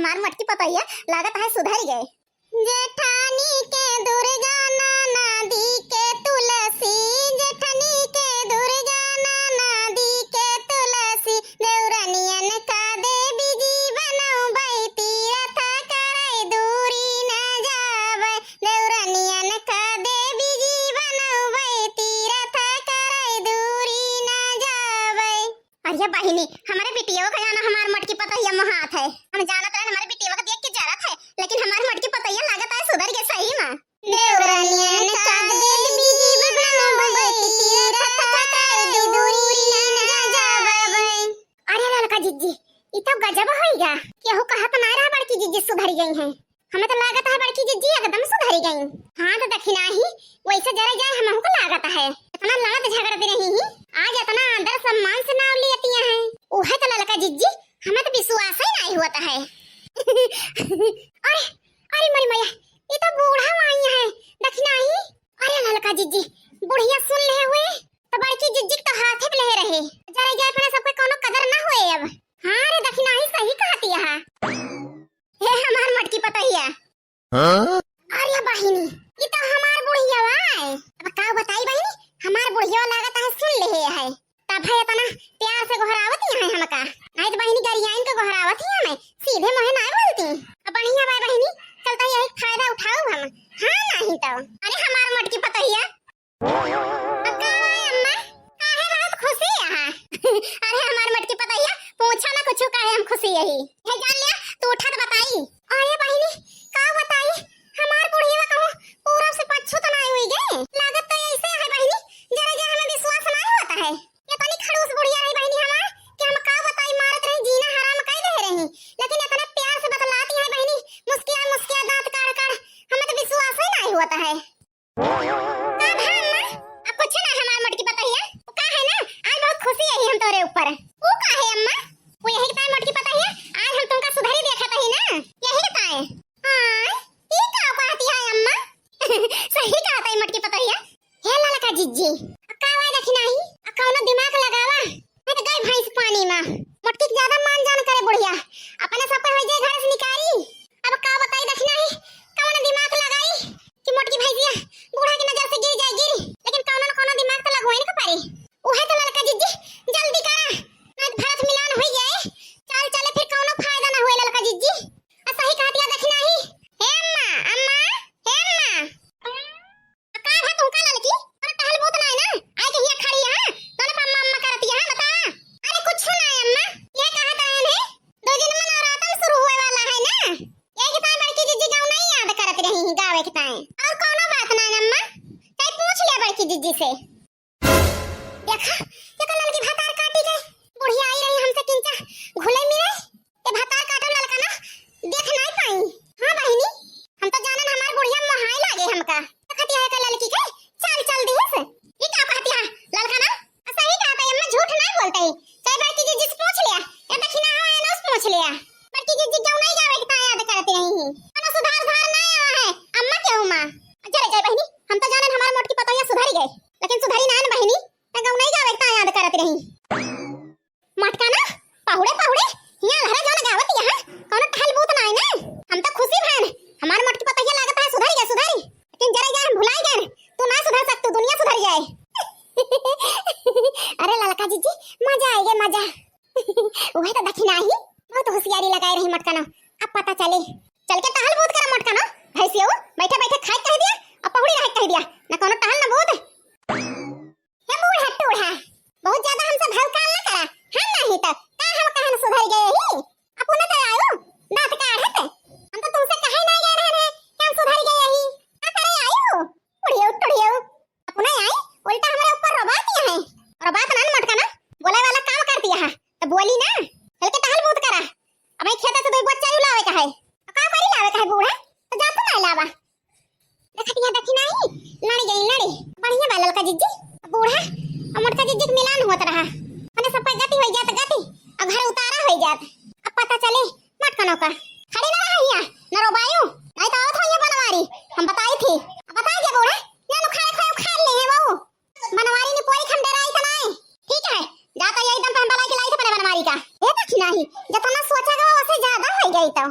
हमार मटकी पतैया लागत है सुधर गए। जेठानी के दुर्गा नदी के तुलसी, जेठानी के दुर्गा नदी के तुलसी, देवरानियन का देवी जी बनौबै, तीरथ करे दूरी न जाबै, देवरानियन का देवी जी बनौबै, तीरथ करे दूरी न जाबै। अरे बहिनी हमारे बिटिया का जाना हमार मटकी पतैया मोहात है। हम जानत रहे हमारे बिटिया का देख के जरत है, लेकिन हमार मटकी पतैया लागत है सुधर गए सही में। देवरानियन का देवी जी बनौबै, तीरथ करे दूरी न जाबै। अरे ललका जिज्जी ई तो गजब होइगा, केहू कहत ना रहा बड़की जिज्जी सुधर गई हैं। हमें तो लागत है बड़की जिज्जी एकदम सुधर गई। हां तो दखिना ही वैसे जरा जाए हमहु को लागत है इतना लड़त झगड़ती रही ही, आज इतना आदर सम्मान से नाव लेती हैं। ओहे तो ललका जिज्जी हमें तो विश्वास ही नहीं होता है। अरे अरे मरी मैया ये तो बूढ़ा आई है दखिना ही। अरे ललका जिज्जी बुढ़िया सुन ले हुए तो बड़की जिज्जी तो हाथ पे ले रहे, जरा जाए पर सबके कोनो कदर ना होए अब। हां रे दखिना ही सही कहती है हे हमार मटकी पतैया। हां अरे बहिनी ये तो हमार बुढ़िया है। अब का बताई बहिनी हमार बुढ़िया लागत है सुन ले है तब है इतना प्यार से गोहरावती है हमका। नहीं तो बहिनी गरियाइन के गोहरावती है मैं सीधे मुंह ना बोलती। अब बढ़िया भाई बहिनी चलता यही फायदा उठाओ हम। हां नहीं तो अरे हमार मटकी पतैया अक्का अम्मा काहे बहुत खुशी है। अरे हमार मटकी पतैया पूछा ना कुछ काहे हम खुशी यही है जान लिया तू उठा तो बताई। अरे बहिनी का बताई हमार बुढ़िया कहूं पूरा से पछू तो नहीं हुई गए लागत तो ऐसे है बहिनी, जरा जा हमें विश्वास नहीं होता है। ये तनी खड़ूस बुढ़िया है बहिनी हमार कि हम का बताई मारत रही जीना हराम कह दे रही, लेकिन इतना प्यार से बतलाती है बहिनी मुस्किया मुस्किया दांत काढ़ काढ़ हमें तो विश्वास ही नहीं होता है। अब अम्मा अब कुछ ना हमार मटकी पतैया का है ना आज बहुत खुशी है हम तोरे ऊपर। वो का है अम्मा वो यही बताए मटकी पतैया आज हम तुमका सुधरी देखत ही ना यही बताए। हां ये का कहती है अम्मा सही कहता है मटकी पतैया। हे ललका जिज्जी का वा देखी नहीं कौनो दिमाग लगावा मैं तो गई भैंस पानी में मटकी के ज्यादा मान जान करे बुढ़िया अपने सब पे हो जाए घर से निकारी। अब का बताई देखी नहीं कौनो दिमाग लगाई कि मटकी भैंसिया बूढ़ा की नजर से गिर जाए गिरी, लेकिन कौनो न कौनो दिमाग तो लगवाई न पारी। ओहे तो ललका जिज्जी जल्दी करा नहीं भारत मिलान हो जाए चल चले फिर कौनो फायदा ना होए ललका जिज्जी। आ सही कहती है देखी नहीं हे अम्मा अम्मा हे अम्मा का है तुम का लड़की और टहल बहुत नहीं ना आई के हिया खड़ी है तोने अम्मा अम्मा करती है बता। अरे कुछ ना अम्मा ये कहा था ने 2 दिन में नवरात्र शुरू होने वाला है ना ये के टाइम बड़की जिज्जी गाँव नहीं याद करती रही गावे के टाइम और कोनो बात ना अम्मा कई पूछ ले बड़की जिज्जी से। देखा ये लड़की भातार काटी गई बुढ़िया आई रही हमसे किंचा घुले मिले ये भातार काटो लड़का ना देख नहीं पाई। हां बहिनी हम तो जानन हमार बुढ़िया मोहाई लागे हमका कहती है का लड़की के चल चल दिवस ये का कहती है लड़का ना सही कहता है अम्मा झूठ नहीं बोलते कई बड़की जिज्जी से पूछ लिया ये दखिना है ना उस पूछ लिया बड़की जिज्जी क्यों नहीं जावे कि याद करती रही कोनो सुधार धार नहीं आया है अम्मा क्यों मां जरे जय बहिनी हम तो जानन हमार मोट की पतैया सुधरी गई लेकिन सुधरी ना बहिनी मैं गाँव नहीं जावे कि याद करती रही मटका ना पाहुड़े पाहुड़े हिया लहरा जाना गावत यहां कोनो टहल बूत नहीं ना हम तो खुशी भैन हमार मटकी पतैया लागत है सुधरी लेकिन जरा जा हम भुलाई गए तू ना सुधर सकतू दुनिया सुधर जाए। अरे ललका जिज्जी मजा आएगा मजा वही तो देखी नहीं बहुत होशियारी लगाई रही मटका ना अब पता चले चल के टहल बूत कर मटका ना भैंसियो बैठे बैठे खाए कह दिया अब पहुड़ी रह कह दिया ना कोनो टहल ना बूत हे बूढ़ा टूढ़ा बहुत ज्यादा हमसे भौकाल ना करा हम नहीं तो का हम कहन सुधर गए ही अपने तो आयो दांत काढ़त हम तो तुमसे कहे नहीं गए रहे कि हम सुधर गए ही का करे आयो बुढ़ियो टुढ़ियो अपने आई उल्टा हमारे ऊपर रबाती है और बात ना मटका ना बोले वाला काम करती है तो बोली ना चल के टहल बूत करा अब मैं खेत से दो बच्चा लावे का है का करी लावे का है बूढ़ा तो जा तो नहीं लावा देखती है देखी नहीं लड़ी गई लड़ी बढ़िया बालल का जिज्जी बूढ़ा और मोटका जिज्जी के मिलान होत रहा मने सब पे गति हो जात गति अब घर उतारा हो जात अब पता चले मटका नौका खड़ी ना रहिया न रोबायू नहीं तो आवत हो ये बनवारी हम बताई थी अब बताई के बूढ़ा जानो खाए खाए खा ले है वो बनवारी ने पूरी खंडे राई था नहीं ठीक है जाता यही दम पे हम बलाई के लाई थे बनवारी का ये तक नहीं जितना सोचा गया उससे ज्यादा हो गई तो